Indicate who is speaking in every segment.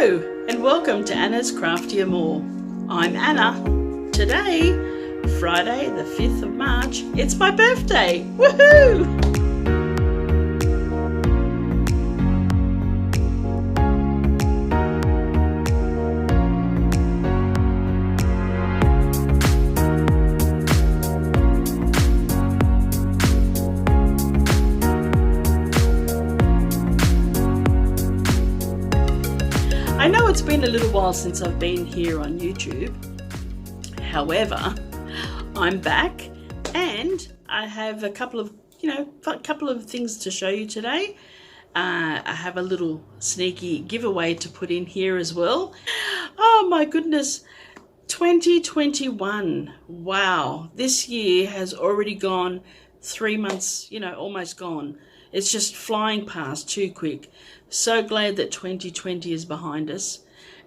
Speaker 1: Hello and welcome to Anna's Crafty More. I'm Anna. Today, Friday the 5th of March, it's my birthday. Woohoo! I know it's been a little while since I've been here on YouTube. However, I'm back and I have a couple of things to show you today. I have a little sneaky giveaway to put in here as well. Oh my goodness, 2021. Wow, this year has already gone 3 months, almost gone. It's just flying past too quick. So glad that 2020 is behind us,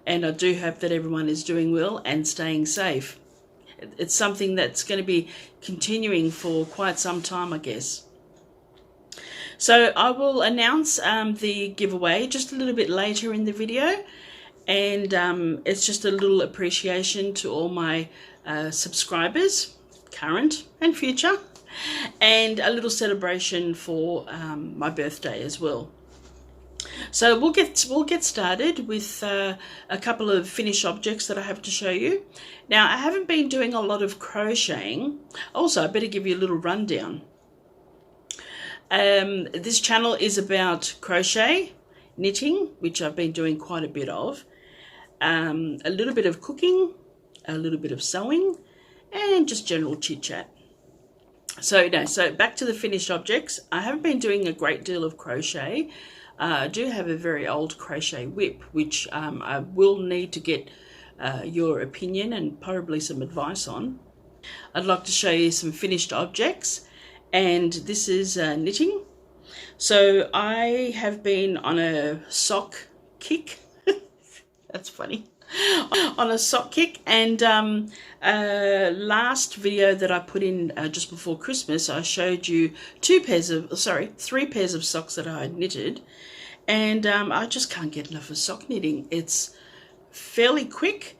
Speaker 1: and I do hope that everyone is doing well and staying safe. It's something that's going to be continuing for quite some time, I guess. So I will announce the giveaway just a little bit later in the video, and it's just a little appreciation to all my subscribers, current and future, and a little celebration for my birthday as well. So we'll get started with a couple of finished objects that I have to show you. Now, I haven't been doing a lot of crocheting. Also, I better give you a little rundown. This channel is about crochet, knitting, which I've been doing quite a bit of, a little bit of cooking, a little bit of sewing, and just general chit-chat. So back to the finished objects. I haven't been doing a great deal of crochet. I do have a very old crochet whip, which I will need to get your opinion and probably some advice on. I'd like to show you some finished objects, and this is knitting. So I have been on a sock kick. That's funny. On a sock kick, and last video that I put in just before Christmas, I showed you 3 pairs of socks that I had knitted, and I just can't get enough of sock knitting. It's fairly quick,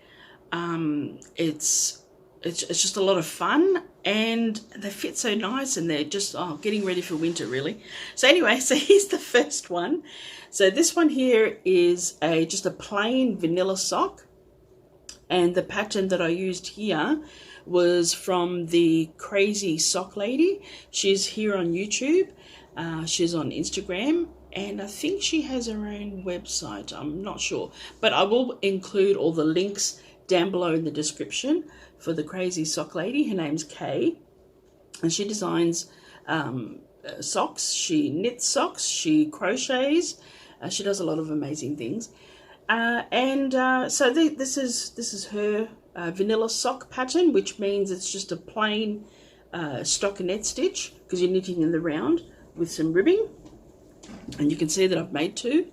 Speaker 1: it's just a lot of fun, and they fit so nice, and they're just getting ready for winter really. So anyway, so here's the first one. So this one here is just a plain vanilla sock, and the pattern that I used here was from the Crazy Sock Lady. She's here on YouTube, she's on Instagram, and I think she has her own website. I'm not sure, but I will include all the links down below in the description for the Crazy Sock Lady. Her name's Kay, and she designs socks, she knits socks, she crochets, she does a lot of amazing things. So this is her vanilla sock pattern, which means it's just a plain stockinette stitch, because you're knitting in the round with some ribbing. And you can see that I've made two.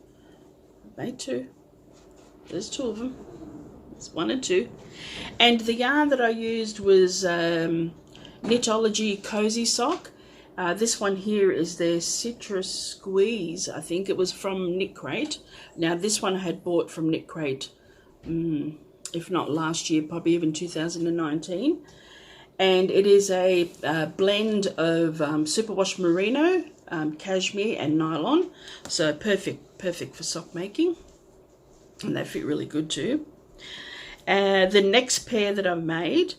Speaker 1: There's 2 of them. It's 1 and 2. And the yarn that I used was Knitology Cozy Sock. This one here is their Citrus Squeeze. I think it was from Knit Crate. Now this one I had bought from Knit Crate, if not last year, probably even 2019. And it is a blend of superwash merino, cashmere and nylon. So perfect for sock making. And they fit really good too. The next pair that I've made,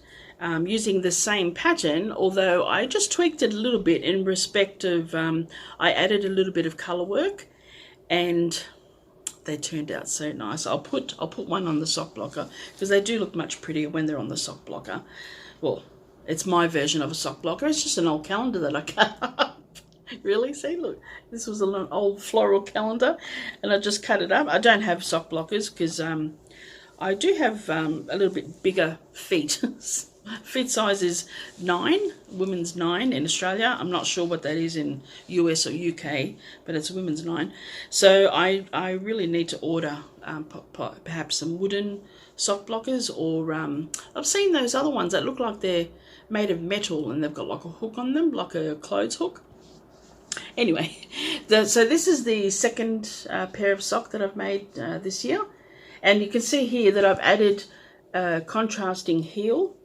Speaker 1: using the same pattern, although I just tweaked it a little bit in respect of I added a little bit of color work, and they turned out so nice. I'll put one on the sock blocker, because they do look much prettier when they're on the sock blocker. Well, it's my version of a sock blocker. It's just an old calendar that I cut up. Really? See, look, this was an old floral calendar, and I just cut it up. I don't have sock blockers because I do have a little bit bigger feet. Feet size is 9, women's 9 in Australia. I'm not sure what that is in US or UK, but it's women's 9. So I really need to order perhaps some wooden sock blockers, or I've seen those other ones that look like they're made of metal and they've got like a hook on them, like a clothes hook. Anyway, so this is the second pair of sock that I've made this year. And you can see here that I've added contrasting heel,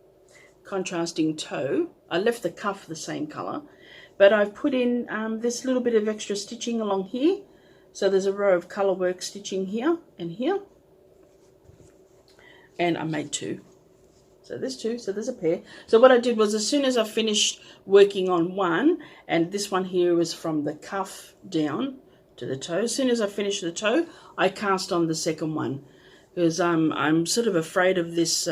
Speaker 1: contrasting toe. I left the cuff the same colour, but I've put in this little bit of extra stitching along here. So there's a row of colour work stitching here and here. And I made two. So there's two, so there's a pair. So what I did was, as soon as I finished working on one, and this one here was from the cuff down to the toe, as soon as I finished the toe, I cast on the second one, because I'm sort of afraid of this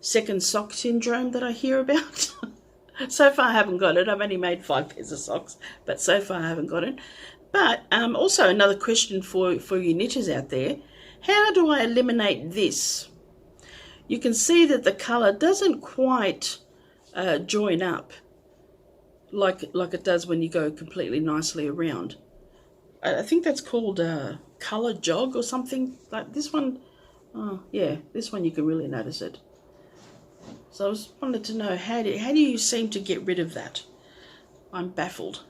Speaker 1: second sock syndrome that I hear about. So far I haven't got it. I've only made 5 pairs of socks, but so far I haven't got it. But also another question for you knitters out there: how do I eliminate this? You can see that the colour doesn't quite join up like it does when you go completely nicely around. I think that's called a colour jog or something. Like this one, oh yeah, this one you can really notice it. So I just wanted to know, how do you seem to get rid of that? I'm baffled.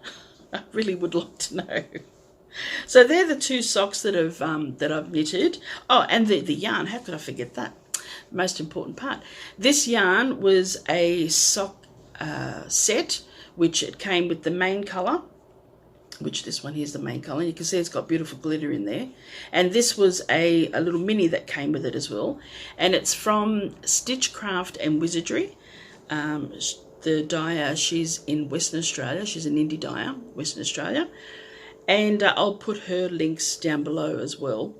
Speaker 1: I really would like to know. So they're the 2 socks that I've knitted. Oh, and the yarn. How could I forget that? Most important part. This yarn was a sock set, which it came with the main colour, which this one here is the main colour. You can see it's got beautiful glitter in there. And this was a little mini that came with it as well. And it's from Stitchcraft and Wizardry. The dyer, she's in Western Australia. She's an indie dyer, Western Australia. And I'll put her links down below as well.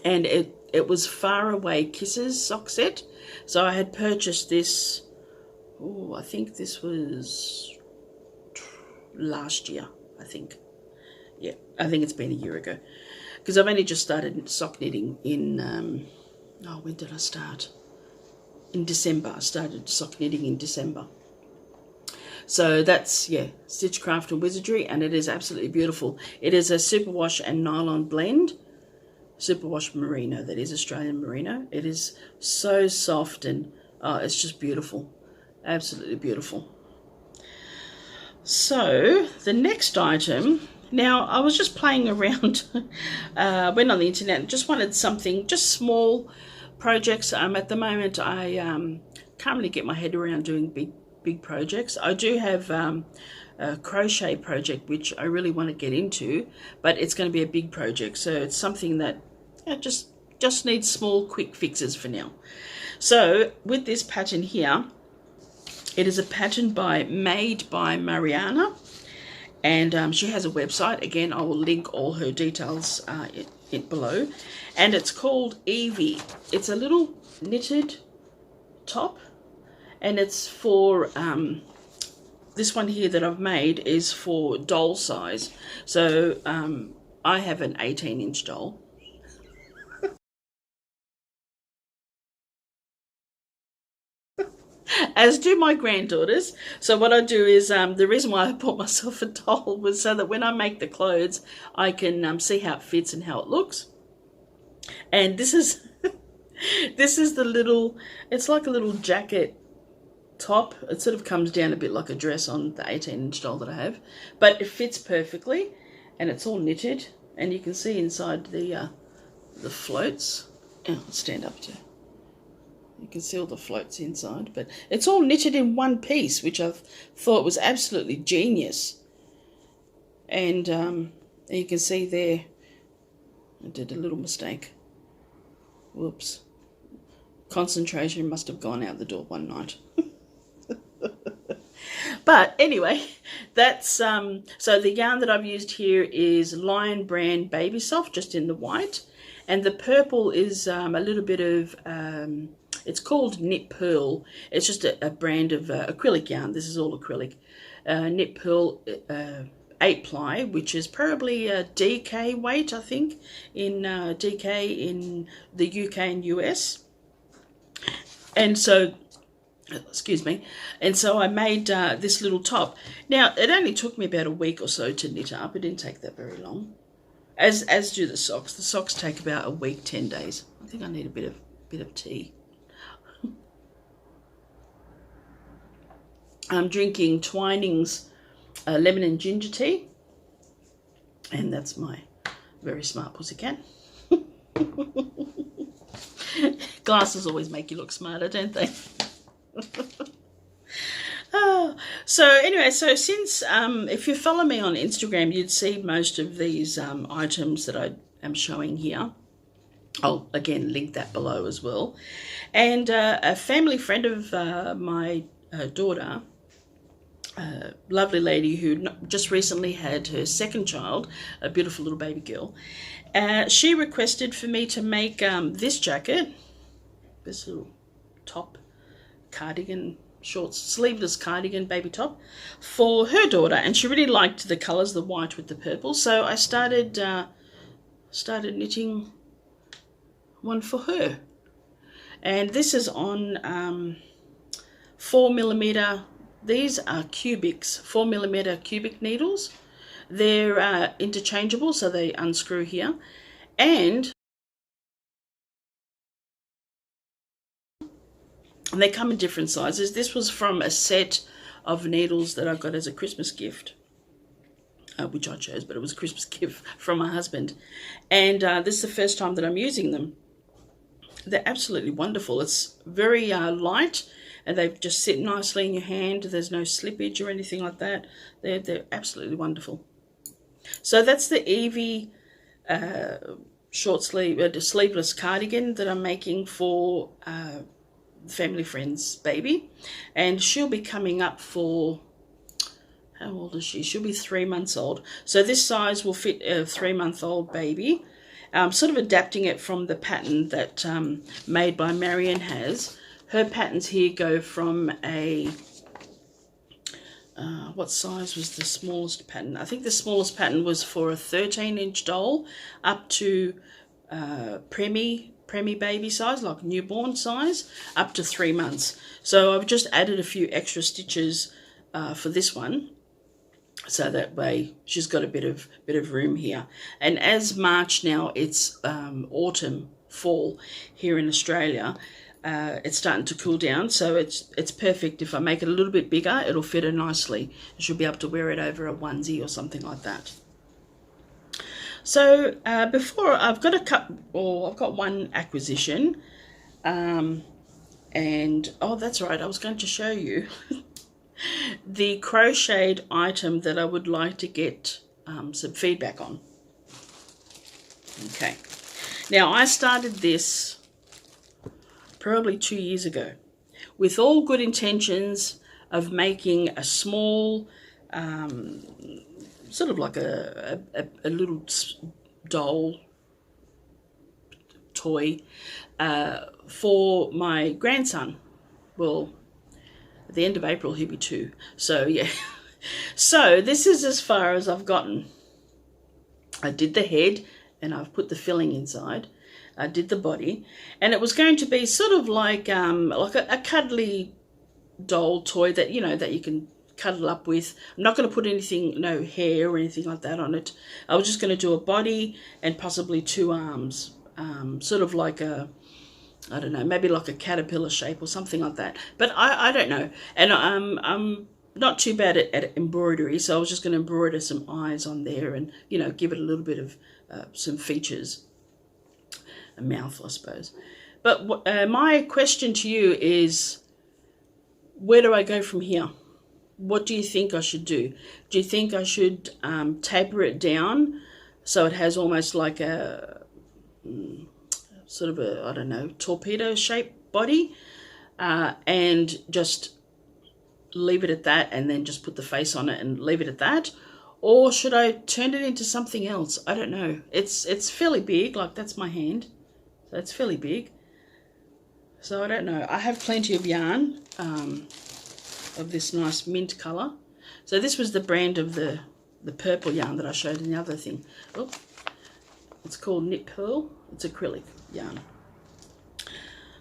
Speaker 1: And it was Far Away Kisses sock set. So I had purchased this, I think this was last year, I think. Yeah, I think it's been a year ago. Because I've only just started sock knitting in, when did I start? In December. I started sock knitting in December. So that's, yeah, Stitchcraft and Wizardry, and it is absolutely beautiful. It is a superwash and nylon blend. Superwash merino, that is Australian merino. It is so soft and it's just beautiful, absolutely beautiful. So the next item, now I was just playing around, went on the internet and just wanted something, just small projects. At the moment I can't really get my head around doing big projects. I do have a crochet project which I really want to get into, but it's going to be a big project, so it's something that just needs small quick fixes for now. So with this pattern here, it is a pattern made by Marianna, and she has a website. Again, I will link all her details below, and it's called Evie. It's a little knitted top, and it's for this one here that I've made is for doll size. So I have an 18-inch doll. As do my granddaughters. So what I do is, the reason why I bought myself a doll was so that when I make the clothes, I can see how it fits and how it looks. And this is this is the little, it's like a little jacket top. It sort of comes down a bit like a dress on the 18-inch doll that I have, but it fits perfectly, and it's all knitted, and you can see inside the floats. Oh, I'll stand up too. You can see all the floats inside, but it's all knitted in one piece, which I thought was absolutely genius. And you can see there, I did a little mistake. Whoops. Concentration must have gone out the door one night. But anyway, that's so the yarn that I've used here is Lion Brand Baby Soft, just in the white, and the purple is a little bit of it's called Knit Pearl. It's just a brand of acrylic yarn. This is all acrylic. Knit Pearl 8-ply, which is probably a DK weight, I think, in DK in the UK and US. And so, excuse me, and so I made this little top. Now, it only took me about a week or so to knit up. It didn't take that very long, as do the socks. The socks take about a week, 10 days. I think I need a bit of tea. I'm drinking Twining's lemon and ginger tea, and that's my very smart pussycat. Glasses always make you look smarter, don't they? Oh, so anyway, so since if you follow me on Instagram, you'd see most of these items that I am showing here. I'll again link that below as well. And a family friend of my daughter, a lovely lady who just recently had her second child, a beautiful little baby girl, she requested for me to make this jacket, this little top cardigan, short sleeveless cardigan baby top for her daughter, and she really liked the colors, the white with the purple. So I started knitting one for her, and this is on 4mm. These are cubics, 4mm cubic needles. They're interchangeable, so they unscrew here, and they come in different sizes. This was from a set of needles that I got as a Christmas gift, which I chose, but it was a Christmas gift from my husband. And this is the first time that I'm using them. They're absolutely wonderful. It's very light, and they just sit nicely in your hand. There's no slippage or anything like that. They're absolutely wonderful. So that's the Evie short sleeve, sleeveless cardigan that I'm making for family friend's baby, and she'll be coming up for, how old is she? She'll be 3 months old. So this size will fit a 3-month-old baby. I'm sort of adapting it from the pattern that Made by Marianna has. Her patterns here go from a what size was the smallest pattern? I think the smallest pattern was for a 13-inch doll up to preemie baby size, like newborn size, up to 3 months. So I've just added a few extra stitches for this one, so that way she's got a bit of room here. And as March now, it's autumn, fall here in Australia. It's starting to cool down, so it's perfect. If I make it a little bit bigger, it'll fit her nicely. She'll be able to wear it over a onesie or something like that. So before, I've got one acquisition, and oh, that's right, I was going to show you the crocheted item that I would like to get some feedback on. Okay, now I started this probably 2 years ago with all good intentions of making a small sort of like a little doll toy for my grandson. Well, at the end of April he'll be 2, so yeah. So this is as far as I've gotten. I did the head and I've put the filling inside. I did the body, and it was going to be sort of like a cuddly doll toy that, you know, that you can cuddle up with. I'm not going to put anything, no hair or anything like that on it. I was just going to do a body and possibly 2 arms, sort of like a, I don't know, maybe like a caterpillar shape or something like that. But I don't know. And I'm not too bad at embroidery, so I was just going to embroider some eyes on there and, you know, give it a little bit of some features, a mouth, I suppose. But my question to you is, where do I go from here? What do you think I should do? Do you think I should taper it down so it has almost like a sort of a, I don't know, torpedo shaped body, and just leave it at that and then just put the face on it and leave it at that? Or should I turn it into something else? I don't know. It's fairly big, like that's my hand. So it's fairly big. So I don't know. I have plenty of yarn of this nice mint colour. So this was the brand of the purple yarn that I showed in the other thing. Oh, it's called Knit Pearl. It's acrylic yarn.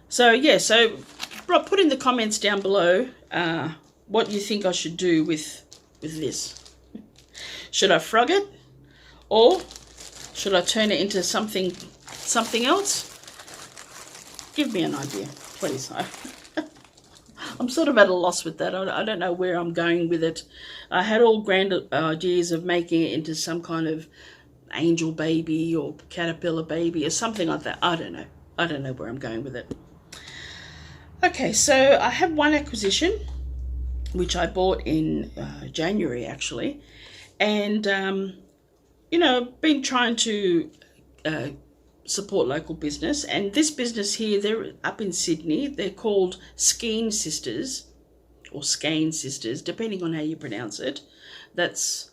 Speaker 1: So yeah, so put in the comments down below what you think I should do with this. Should I frog it, or should I turn it into something else? Give me an idea, please. I'm sort of at a loss with that. I don't know where I'm going with it. I had all grand ideas of making it into some kind of angel baby or caterpillar baby or something like that. I don't know. I don't know where I'm going with it. Okay, so I have one acquisition, which I bought in January actually, and you know, been trying to support local business, and this business here, they're up in Sydney. They're called Skein Sisters, or Skein Sisters, depending on how you pronounce it. That's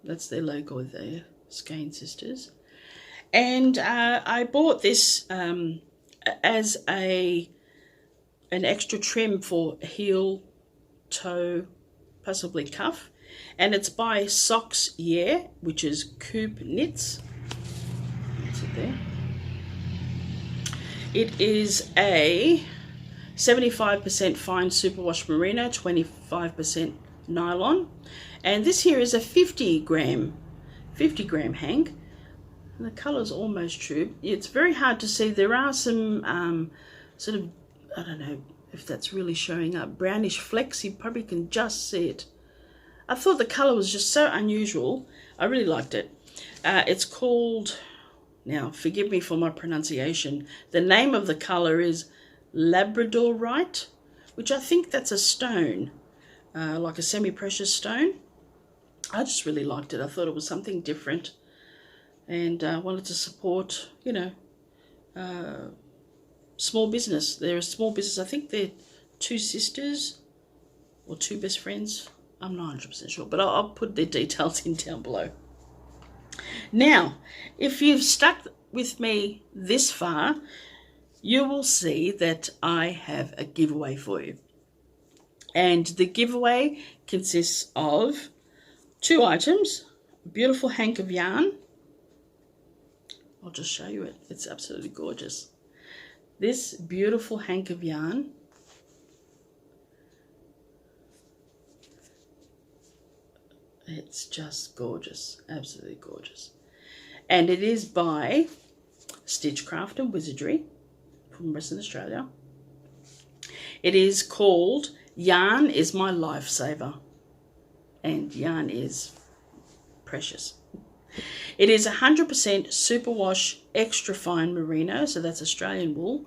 Speaker 1: their logo there, Skein Sisters. And I bought this as an extra trim for heel, toe, possibly cuff, and it's by Socks Yeah, which is Coop Knits. That's it there. It is a 75% fine superwash merino, 25% nylon, and this here is a 50 gram hang. And the colour's almost true. It's very hard to see. There are some sort of, I don't know if that's really showing up, brownish flecks. You probably can just see it. I thought the colour was just so unusual. I really liked it. It's called, now forgive me for my pronunciation, the name of the colour is Labradorite, which I think that's a stone, like a semi-precious stone. I just really liked it. I thought it was something different, and wanted to support, you know, small business. They're a small business. I think they're two sisters or two best friends. I'm not 100% sure, but I'll put their details in down below. Now, if you've stuck with me this far, you will see that I have a giveaway for you. And the giveaway consists of 2 items, a beautiful hank of yarn. I'll just show you it. It's absolutely gorgeous. This beautiful hank of yarn it's just gorgeous, absolutely gorgeous. And it is by Stitchcraft Wizardry from Western Australia. It is called Yarn is My Lifesaver, and yarn is precious. It is 100% superwash extra fine merino, so that's Australian wool,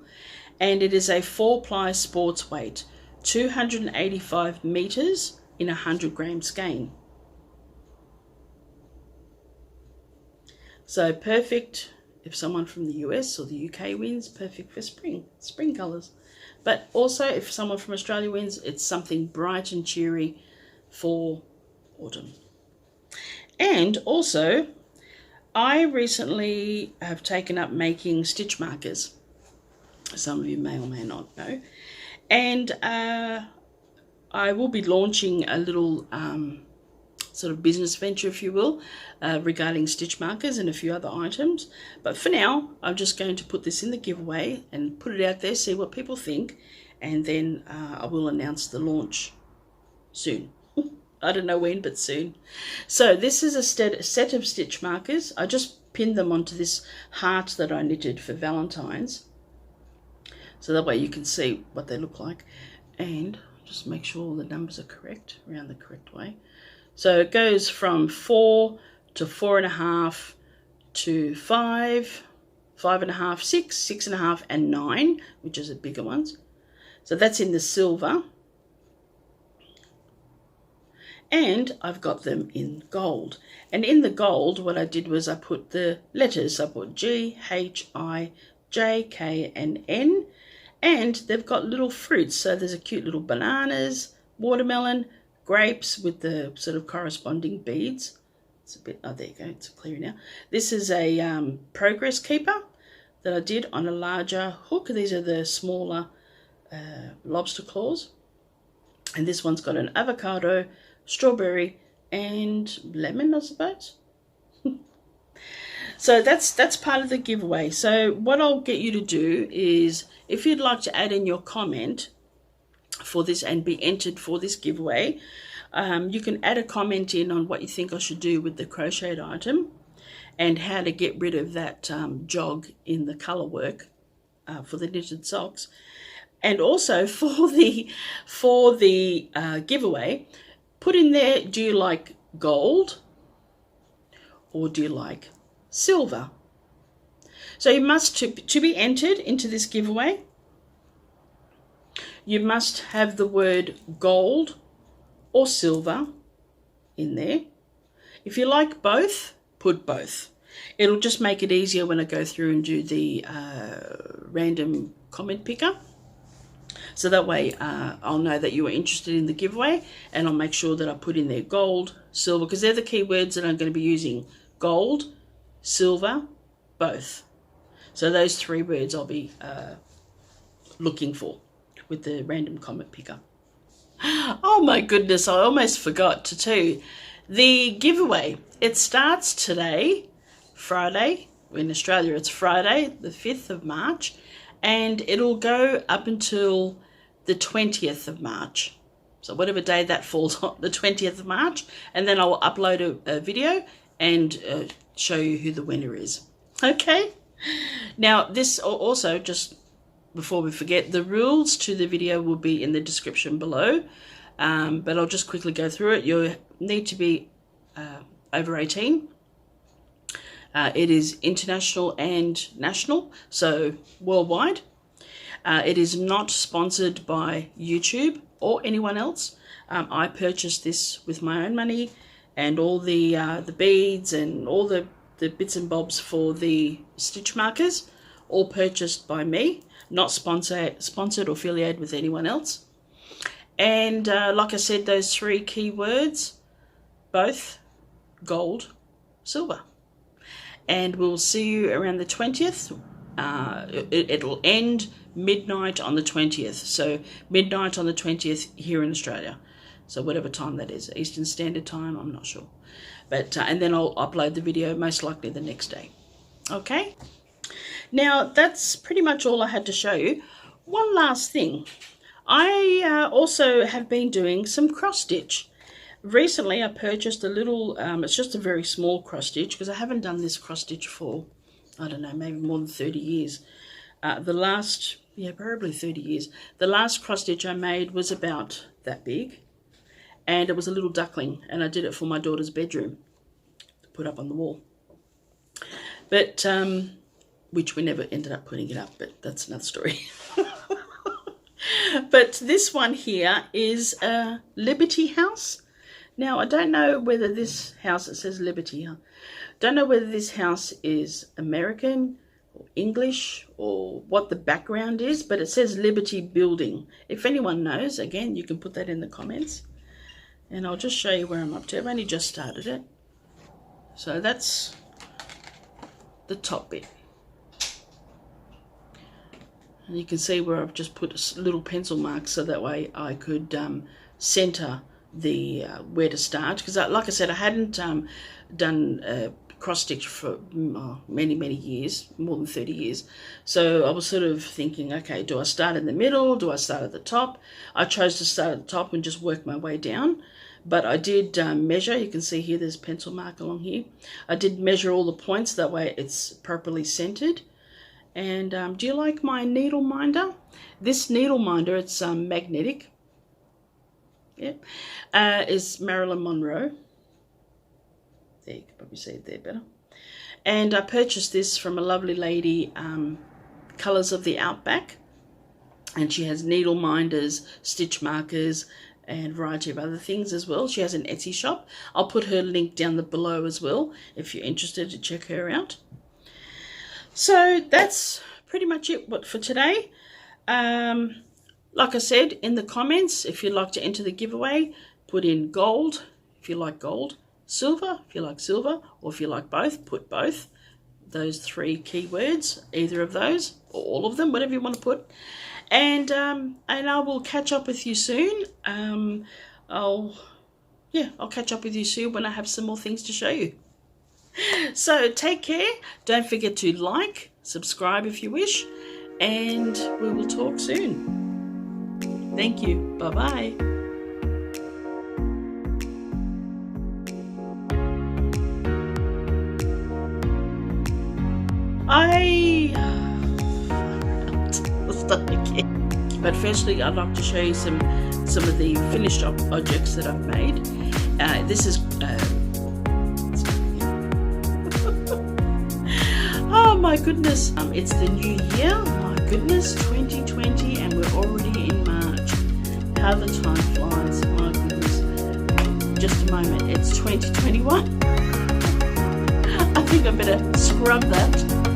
Speaker 1: and it is a 4-ply sports weight, 285 meters in a 100 gram skein. So perfect if someone from the US or the UK wins, perfect for spring colours. But also if someone from Australia wins, it's something bright and cheery for autumn. And also, I recently have taken up making stitch markers. Some of you may or may not know. And I will be launching a little sort of business venture, if you will, regarding stitch markers and a few other items. But for now, I'm just going to put this in the giveaway and put it out there, see what people think, and then I will announce the launch soon. I don't know when, but soon. So this is a set of stitch markers. I just pinned them onto this heart that I knitted for Valentine's, so that way you can see what they look like. And just make sure all the numbers are correct, around the correct way. So it goes from 4 to 4.5 to 5, 5.5, 6, 6.5, and 9, which is the bigger ones. So that's in the silver. And I've got them in gold. And in the gold, what I did was I put the letters. I put G, H, I, J, K, and N. And they've got little fruits. So there's a cute little bananas, watermelon, grapes with the sort of corresponding beads. It's a bit, oh, there you go, it's clear now. This is a progress keeper that I did on a larger hook. These are the smaller lobster claws. And this one's got an avocado, strawberry, and lemon, I suppose. So that's part of the giveaway. So what I'll get you to do is, if you'd like to add in your comment for this and be entered for this giveaway, you can add a comment in on what you think I should do with the crocheted item and how to get rid of that jog in the colour work for the knitted socks. And also for the giveaway, put in there, do you like gold or do you like silver? So you must, to be entered into this giveaway, you must have the word gold or silver in there. If you like both, put both. It'll just make it easier when I go through and do the random comment picker. So that way I'll know that you are interested in the giveaway, and I'll make sure that I put in there gold, silver, because they're the keywords that I'm going to be using. Gold, silver, both. So those 3 words I'll be looking for with the random comment picker. Oh my goodness, I almost forgot to tell you. The giveaway, it starts today, Friday. In Australia it's Friday, the 5th of March, and it'll go up until the 20th of March. So whatever day that falls on, the 20th of March, and then I'll upload a video and show you who the winner is. Okay? Now, this also, just before we forget, the rules to the video will be in the description below, but I'll just quickly go through it. You need to be over 18. It is international and national, so worldwide. It is not sponsored by YouTube or anyone else. I purchased this with my own money, and all the beads and all the bits and bobs for the stitch markers, all purchased by me, not sponsored or affiliated with anyone else. And like I said, those 3 keywords, both gold, silver. And we'll see you around the 20th. It'll end midnight on the 20th. So midnight on the 20th here in Australia. So whatever time that is, Eastern Standard Time, I'm not sure. But and then I'll upload the video most likely the next day. Okay? Now, that's pretty much all I had to show you. One last thing. I also have been doing some cross stitch. Recently I purchased a little, it's just a very small cross stitch, because I haven't done this cross stitch for, I don't know, maybe more than 30 years. Probably 30 years. The last cross stitch I made was about that big, and it was a little duckling, and I did it for my daughter's bedroom to put up on the wall. But, which we never ended up putting it up, but that's another story. But this one here is a Liberty House. Now, I don't know whether this house, it says Liberty, don't know whether this house is American or English or what the background is, but it says Liberty Building. If anyone knows, again, you can put that in the comments. And I'll just show you where I'm up to. I've only just started it. So that's the top bit. And you can see where I've just put little pencil marks so that way I could center the where to start, because like I said, I hadn't done cross stitch for many years, more than 30 years. So I was sort of thinking, okay, do I start in the middle, do I start at the top? I chose to start at the top and just work my way down, but I did measure. You can see here there's pencil mark along here. I did measure all the points, that way it's properly centered. And do you like my needle minder? This needle minder, it's magnetic. Yeah, is Marilyn Monroe. There, you can probably see it there better. And I purchased this from a lovely lady, Colours of the Outback. And she has needle minders, stitch markers, and a variety of other things as well. She has an Etsy shop. I'll put her link down below as well, if you're interested to check her out. So that's pretty much it for today. Like I said, in the comments, if you'd like to enter the giveaway, put in gold, if you like gold, silver, if you like silver, or if you like both, put both. Those 3 keywords, either of those, or all of them, whatever you want to put. And I will catch up with you soon. I'll catch up with you soon when I have some more things to show you. So take care. Don't forget to like, subscribe if you wish, and we will talk soon. Thank you. Bye-bye. I'll start again. But firstly, I'd like to show you some of the finished objects that I've made. This is oh my goodness, it's the new year. My goodness, 2020, and we're already in March. How the time flies, my goodness. Just a moment, it's 2021. I think I better scrub that.